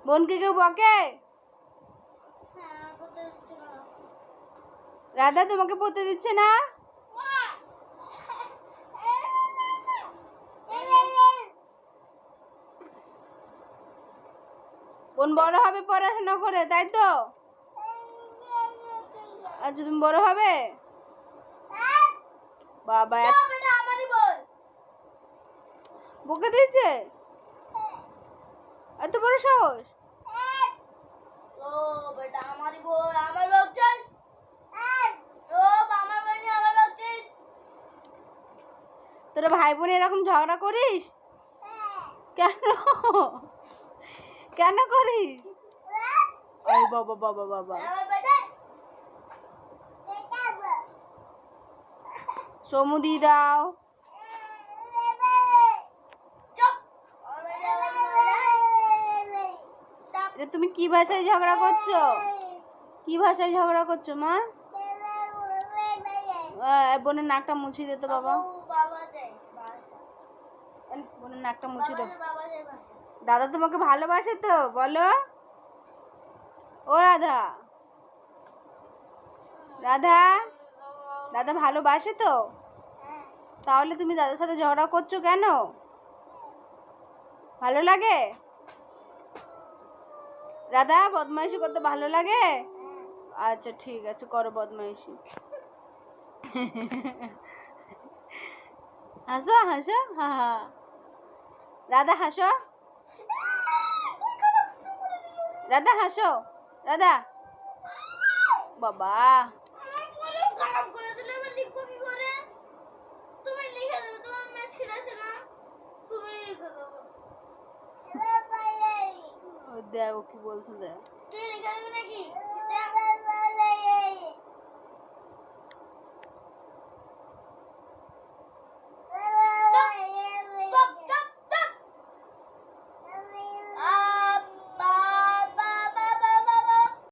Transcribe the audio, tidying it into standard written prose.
বোনকে কেউ বকে? রাধা তোমাকে পড়তে দিচ্ছে না? বোন বড় হবে পড়াশোনা করে, তাই তো? আচ্ছা, তুমি বড় হবে? বাবা বকে দিয়েছে? এত বড় সাহস? তোরা ভাই বোন এরকম ঝগড়া করিস? কেন কেন করিস? বাবা বাবা বাবা, সমু দিয়ে দাও। তুমি কি ভাষায় ঝগড়া করছো? কি ভাষায় ঝগড়া করছো মা? বোনের নাকটা মুছি দে তো বাবা, বোনের নাকটা মুছি দাও। দাদা তোমাকে ভালোবাসে তো বলো? ও রাধা, রাধা, দাদা ভালোবাসে তো? তাহলে তুমি দাদার সাথে ঝগড়া করছো কেন? ভালো লাগে? রাধা বদমাইশি করতে ভালো লাগে? আচ্ছা ঠিক আছে, করো বদমাইশি। হাসো হাসো, হা হা। রাধা হাসো, রাধা হাসো, রাধা। বাবা দেখো কি বলছো, দেখ